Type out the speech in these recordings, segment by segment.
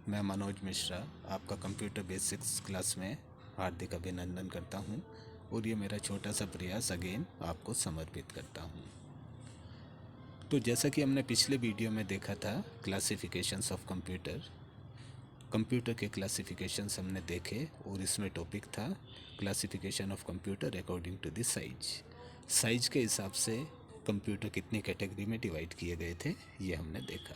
मैं मनोज मिश्रा आपका computer basics class में हार्दिक अभिनंदन करता हूं और ये मेरा छोटा सा प्रयास अगेन आपको समर्पित करता हूं। तो जैसा कि हमने पिछले वीडियो में देखा था क्लासिफिकेशंस ऑफ कंप्यूटर के क्लासिफिकेशंस हमने देखे और इसमें टॉपिक था classification of computer according to the size के हिसाब से कंप्यूटर कितनी कैटेगरी में डिवाइड किए गए थे ये हमने देखा।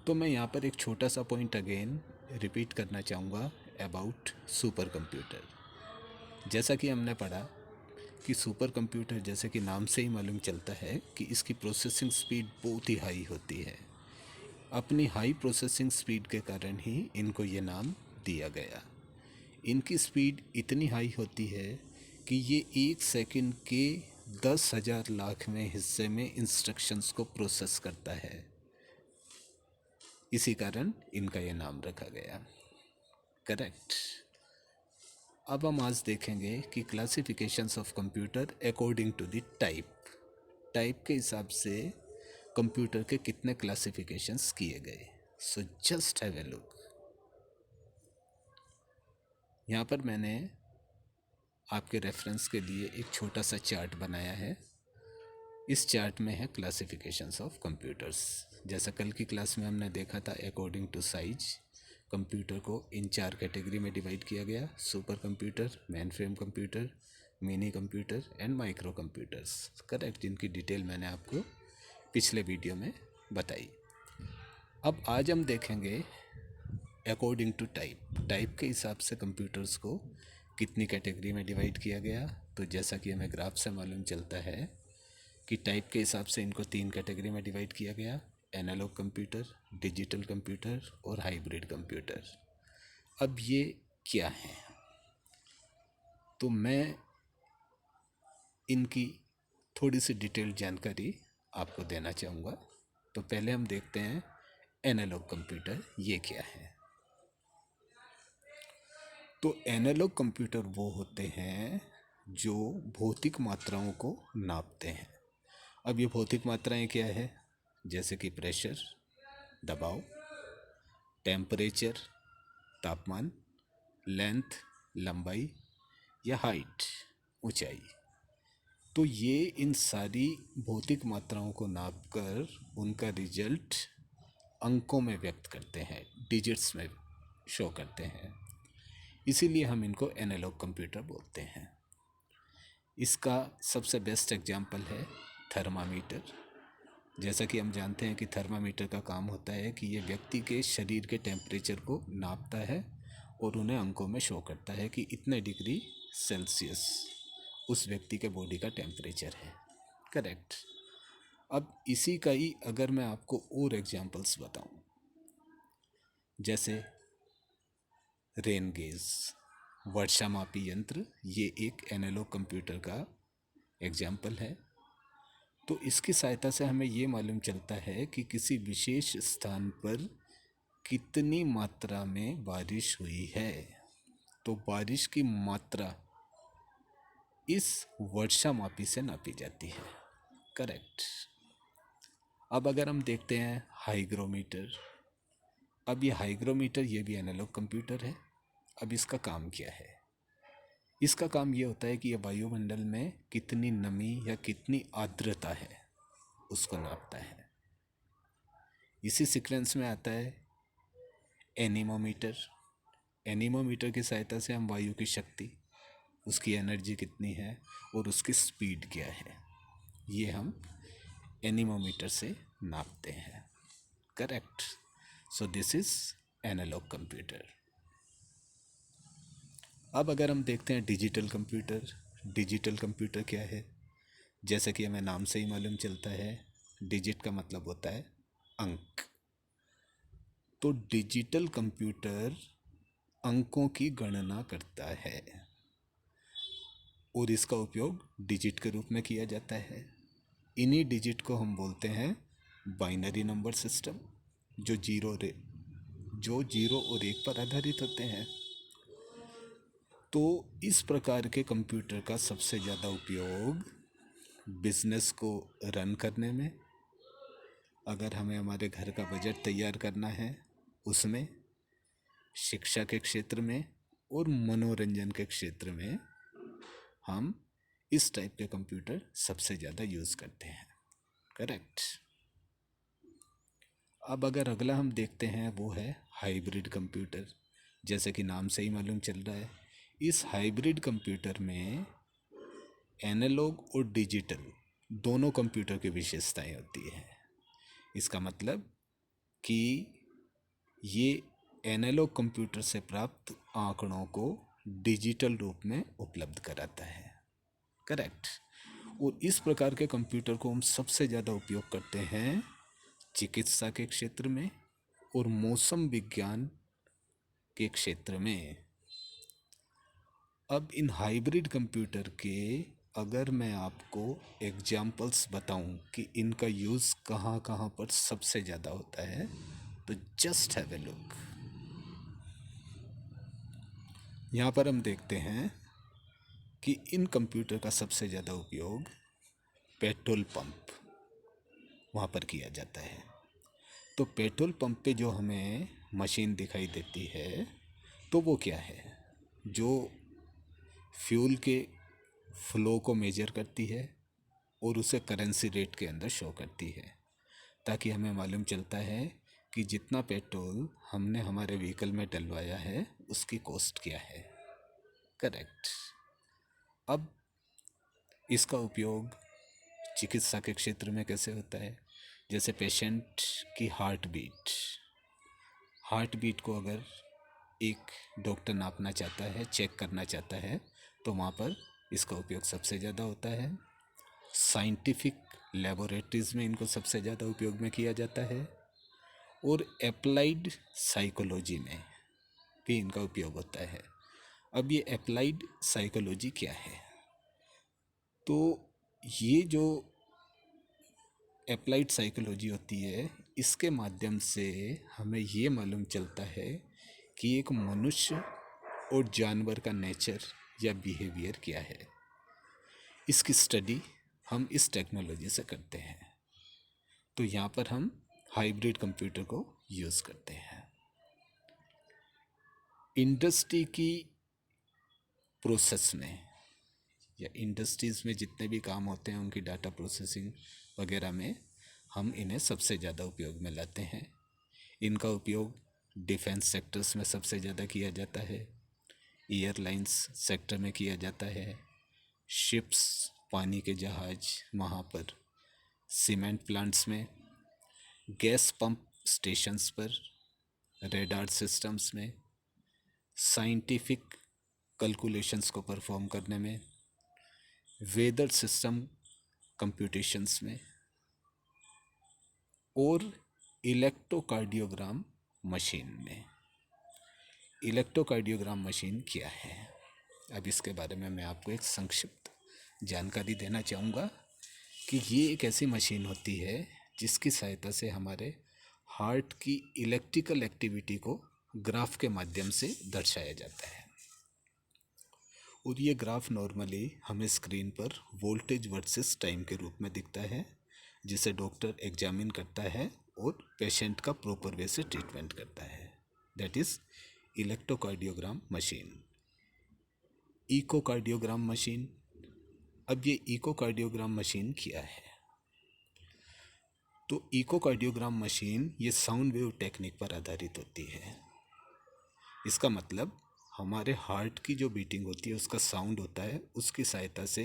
तो मैं यहाँ पर एक छोटा सा पॉइंट अगेन रिपीट करना चाहूँगा अबाउट सुपर कंप्यूटर। जैसा कि हमने पढ़ा कि सुपर कंप्यूटर जैसे कि नाम से ही मालूम चलता है कि इसकी प्रोसेसिंग स्पीड बहुत ही हाई होती है। अपनी हाई प्रोसेसिंग स्पीड के कारण ही इनको ये नाम दिया गया। इनकी स्पीड इतनी हाई होती है कि ये 1 सेकंड के 10,000 लाख में हिस्से में इंस्ट्रक्शंस को प्रोसेस करता है। इसी कारण इनका ये नाम रखा गया। करेक्ट। अब हम आज देखेंगे कि classifications of computer according to the type के हिसाब से कंप्यूटर के कितने क्लासिफिकेशंस किए गए। So just have a look. यहाँ पर मैंने आपके रेफरेंस के लिए एक छोटा सा चार्ट बनाया है। इस चार्ट में है क्लासिफिकेशंस ऑफ कंप्यूटर्स। जैसा कल की क्लास में हमने देखा था अकॉर्डिंग टू साइज कंप्यूटर को इन 4 कैटेगरी में डिवाइड किया गया। Super computer, main frame computer, mini computer and micro computers. Correct, जिनकी डिटेल मैंने आपको पिछले वीडियो में बताई। अब आज हम देखेंगे अकॉर्डिंग टू टाइप के हिसाब से कंप्यूटर्स को कितनी कैटेगरी में डिवाइड किया गया। तो जैसा कि हमें ग्राफ से मालूम चलता है कि टाइप के हिसाब से इनको 3 कैटेगरी में डिवाइड किया गया, एनालॉग कंप्यूटर, डिजिटल कंप्यूटर और हाइब्रिड कंप्यूटर। अब ये क्या है, तो मैं इनकी थोड़ी सी डिटेल्ड जानकारी आपको देना चाहूँगा। तो पहले हम देखते हैं एनालॉग कंप्यूटर ये क्या है। तो एनालॉग कंप्यूटर वो होते हैं जो भौतिक मात्राओं को नापते हैं। अब ये भौतिक मात्राएं क्या है, जैसे कि प्रेशर, दबाव, टेम्परेचर, तापमान, लेंथ, लंबाई या हाइट, ऊंचाई। तो ये इन सारी भौतिक मात्राओं को नापकर उनका रिजल्ट अंकों में व्यक्त करते हैं, डिजिट्स में शो करते हैं। इसीलिए हम इनको एनालॉग कंप्यूटर बोलते हैं। इसका सबसे बेस्ट एग्जाम्पल है थर्मामीटर। जैसा कि हम जानते हैं कि थर्मामीटर का काम होता है कि ये व्यक्ति के शरीर के टेम्परेचर को नापता है और उन्हें अंकों में शो करता है कि इतने डिग्री सेल्सियस उस व्यक्ति के बॉडी का टेम्परेचर है। करेक्ट। अब इसी का ही अगर मैं आपको और एग्जांपल्स बताऊं, जैसे रेन गेज, वर्षामापी यंत्र, ये एक एनालॉग कंप्यूटर का एग्जाम्पल है। तो इसकी सहायता से हमें ये मालूम चलता है कि किसी विशेष स्थान पर कितनी मात्रा में बारिश हुई है। तो बारिश की मात्रा इस वर्षामापी से नापी जाती है। करेक्ट। अब अगर हम देखते हैं हाइग्रोमीटर। अब ये हाइग्रोमीटर ये भी एनालॉग कंप्यूटर है। अब इसका काम क्या है, इसका काम ये होता है कि ये वायुमंडल में कितनी नमी या कितनी आर्द्रता है उसको नापता है। इसी सीक्वेंस में आता है एनीमोमीटर। एनीमोमीटर की सहायता से हम वायु की शक्ति, उसकी एनर्जी कितनी है और उसकी स्पीड क्या है, ये हम एनीमोमीटर से नापते हैं। Correct. So this is analogue computer. अब अगर हम देखते हैं डिजिटल कंप्यूटर। डिजिटल कंप्यूटर क्या है, जैसा कि हमें नाम से ही मालूम चलता है, डिजिट का मतलब होता है अंक। तो डिजिटल कंप्यूटर अंकों की गणना करता है और इसका उपयोग डिजिट के रूप में किया जाता है। इन्हीं डिजिट को हम बोलते हैं बाइनरी नंबर सिस्टम, जो जीरो और एक पर आधारित होते हैं। तो इस प्रकार के कंप्यूटर का सबसे ज़्यादा उपयोग बिजनेस को रन करने में, अगर हमें हमारे घर का बजट तैयार करना है उसमें, शिक्षा के क्षेत्र में और मनोरंजन के क्षेत्र में हम इस टाइप के कंप्यूटर सबसे ज़्यादा यूज़ करते हैं। करेक्ट। अब अगर अगला हम देखते हैं वो है हाइब्रिड कंप्यूटर। जैसे कि नाम से ही मालूम चल रहा है, इस हाइब्रिड कंप्यूटर में एनालॉग और डिजिटल दोनों कंप्यूटर की विशेषताएं होती है। इसका मतलब कि ये एनालॉग कंप्यूटर से प्राप्त आंकड़ों को डिजिटल रूप में उपलब्ध कराता है। करेक्ट। और इस प्रकार के कंप्यूटर को हम सबसे ज़्यादा उपयोग करते हैं चिकित्सा के क्षेत्र में और मौसम विज्ञान के क्षेत्र में। अब इन हाइब्रिड कंप्यूटर के अगर मैं आपको एग्जाम्पल्स बताऊं कि इनका यूज़ कहाँ कहाँ पर सबसे ज़्यादा होता है, तो जस्ट हैव ए लुक। यहाँ पर हम देखते हैं कि इन कंप्यूटर का सबसे ज़्यादा उपयोग पेट्रोल पंप वहाँ पर किया जाता है। तो पेट्रोल पंप पे जो हमें मशीन दिखाई देती है, तो वो क्या है, जो फ्यूल के फ्लो को मेजर करती है और उसे करेंसी रेट के अंदर शो करती है, ताकि हमें मालूम चलता है कि जितना पेट्रोल हमने हमारे व्हीकल में डलवाया है उसकी कॉस्ट क्या है। करेक्ट। अब इसका उपयोग चिकित्सा के क्षेत्र में कैसे होता है, जैसे पेशेंट की हार्ट बीट को अगर एक डॉक्टर नापना चाहता है, चेक करना चाहता है, तो वहाँ पर इसका उपयोग सबसे ज़्यादा होता है। साइंटिफिक लेबोरेटरीज़ में इनको सबसे ज़्यादा उपयोग में किया जाता है और एप्लाइड साइकोलॉजी में भी इनका उपयोग होता है। अब ये एप्लाइड साइकोलॉजी क्या है, तो ये जो एप्लाइड साइकोलॉजी होती है, इसके माध्यम से हमें ये मालूम चलता है कि एक मनुष्य और जानवर का नेचर या बिहेवियर क्या है। इसकी स्टडी हम इस टेक्नोलॉजी से करते हैं। तो यहाँ पर हम हाइब्रिड कंप्यूटर को यूज़ करते हैं। इंडस्ट्री की प्रोसेस में या इंडस्ट्रीज़ में जितने भी काम होते हैं उनकी डाटा प्रोसेसिंग वगैरह में हम इन्हें सबसे ज़्यादा उपयोग में लाते हैं। इनका उपयोग डिफेंस सेक्टर्स में सबसे ज़्यादा किया जाता है, एयरलाइंस सेक्टर में किया जाता है, शिप्स पानी के जहाज वहाँ पर, सीमेंट प्लांट्स में, गैस पंप स्टेशंस पर, रेडार सिस्टम्स में, साइंटिफिक कैलकुलेशंस को परफॉर्म करने में, वेदर सिस्टम कंप्यूटेशंस में और इलेक्ट्रोकार्डियोग्राम मशीन में। इलेक्ट्रोकार्डियोग्राम मशीन क्या है, अब इसके बारे में मैं आपको एक संक्षिप्त जानकारी देना चाहूँगा कि ये एक ऐसी मशीन होती है जिसकी सहायता से हमारे हार्ट की इलेक्ट्रिकल एक्टिविटी को ग्राफ के माध्यम से दर्शाया जाता है। और ये ग्राफ नॉर्मली हमें स्क्रीन पर वोल्टेज वर्सेस टाइम के रूप में दिखता है, जिसे डॉक्टर एग्जामिन करता है और पेशेंट का प्रॉपर वे से ट्रीटमेंट करता है। That is electrocardiogram machine. Echocardiogram machine. अब ये इकोकार्डियोग्राम मशीन क्या है, तो इकोकार्डियोग्राम मशीन ये साउंड वेव टेक्निक पर आधारित होती है। इसका मतलब हमारे हार्ट की जो बीटिंग होती है उसका साउंड होता है, उसकी सहायता से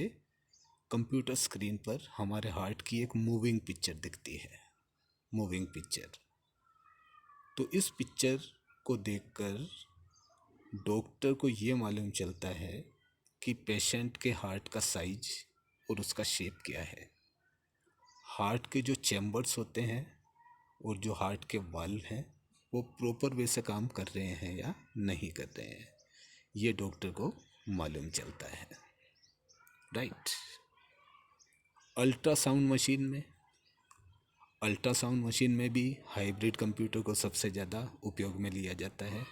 कंप्यूटर स्क्रीन पर हमारे हार्ट की एक मूविंग पिक्चर दिखती है, मूविंग पिक्चर। तो इस पिक्चर को देखकर डॉक्टर को ये मालूम चलता है कि पेशेंट के हार्ट का साइज और उसका शेप क्या है। हार्ट के जो चैम्बर्स होते हैं और जो हार्ट के वाल्व हैं वो प्रॉपर वे से काम कर रहे हैं या नहीं कर रहे हैं, ये डॉक्टर को मालूम चलता है। राइट। अल्ट्रासाउंड मशीन में भी हाइब्रिड कंप्यूटर को सबसे ज़्यादा उपयोग में लिया जाता है।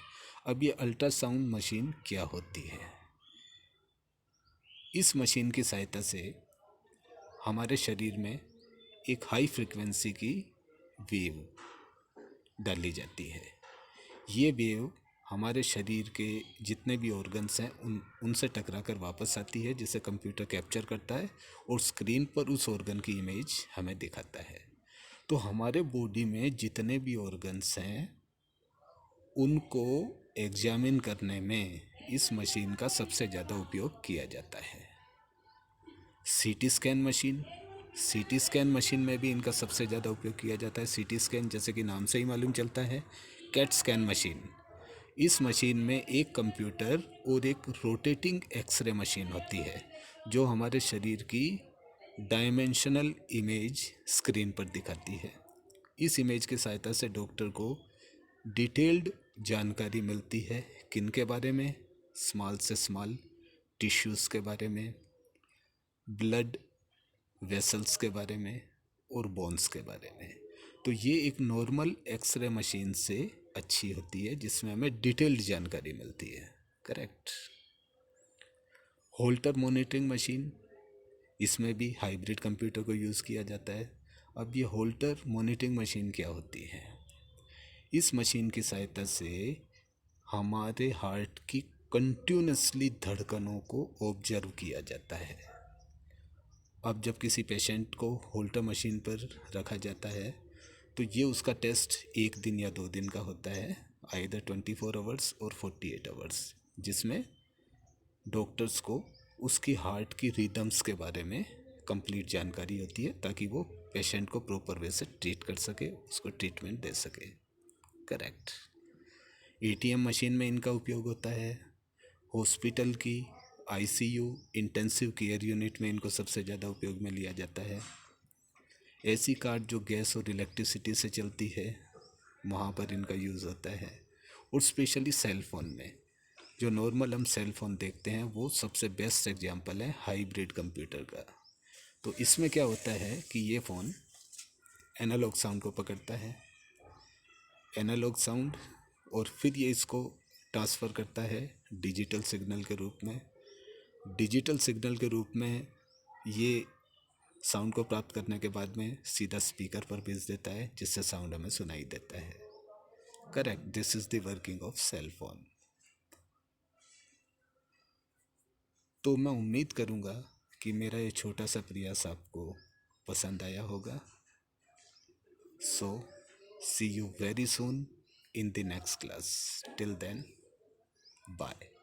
अब ये अल्ट्रासाउंड मशीन क्या होती है, इस मशीन की सहायता से हमारे शरीर में एक हाई फ्रिक्वेंसी की वेव डाली जाती है। ये वेव हमारे शरीर के जितने भी ऑर्गन्स हैं उनसे टकरा कर वापस आती है, जिसे कंप्यूटर कैप्चर करता है और स्क्रीन पर उस ऑर्गन की इमेज हमें दिखाता है। तो हमारे बॉडी में जितने भी ऑर्गन्स हैं उनको एग्जामिन करने में इस मशीन का सबसे ज़्यादा उपयोग किया जाता है। CT scan machine, CT scan machine में भी इनका सबसे ज़्यादा उपयोग किया जाता है। सीटी स्कैन जैसे कि नाम से ही मालूम चलता है, कैट स्कैन मशीन। इस मशीन में एक कंप्यूटर और एक रोटेटिंग एक्सरे मशीन होती है जो हमारे शरीर की डायमेंशनल इमेज स्क्रीन पर दिखाती है। इस इमेज की सहायता से डॉक्टर को डिटेल्ड जानकारी मिलती है किन के बारे में, स्मॉल से स्मॉल टिश्यूज़ के बारे में, ब्लड वेसल्स के बारे में और बोन्स के बारे में। तो ये एक नॉर्मल एक्सरे मशीन से अच्छी होती है जिसमें हमें डिटेल्ड जानकारी मिलती है। करेक्ट। होल्टर मॉनिटरिंग मशीन, इसमें भी हाइब्रिड कंप्यूटर को यूज़ किया जाता है। अब ये होल्टर मॉनिटरिंग मशीन क्या होती है? इस मशीन की सहायता से हमारे हार्ट की कंटिन्यूसली धड़कनों को ऑब्जर्व किया जाता है। अब जब किसी पेशेंट को होल्टर मशीन पर रखा जाता है तो ये उसका टेस्ट 1 दिन या 2 दिन का होता है, आइदर 24 आवर्स और 48 आवर्स, जिसमें डॉक्टर्स को उसकी हार्ट की रिदम्स के बारे में कंप्लीट जानकारी होती है ताकि वो पेशेंट को प्रॉपर वे से ट्रीट कर सके, उसको ट्रीटमेंट दे सके। करेक्ट। एटीएम मशीन में इनका उपयोग होता है। हॉस्पिटल की आईसीयू इंटेंसिव केयर यूनिट में इनको सबसे ज़्यादा उपयोग में लिया जाता है। ऐसी कार्ड जो गैस और इलेक्ट्रिसिटी से चलती है वहाँ पर इनका यूज़ होता है। और स्पेशली सेल फ़ोन में, जो नॉर्मल हम सेल फ़ोन देखते हैं वो सबसे बेस्ट एग्जांपल है हाइब्रिड कंप्यूटर का। तो इसमें क्या होता है कि ये फ़ोन एनालॉग साउंड को पकड़ता है, एनालॉग साउंड, और फिर ये इसको ट्रांसफ़र करता है डिजिटल सिग्नल के रूप में। डिजिटल सिग्नल के रूप में ये साउंड को प्राप्त करने के बाद में सीधा स्पीकर पर भेज देता है जिससे साउंड हमें सुनाई देता है। Correct. This is the working of cell phone. तो मैं उम्मीद करूँगा कि मेरा ये छोटा सा प्रयास आपको पसंद आया होगा। So see you very soon in the next class. Till then, bye.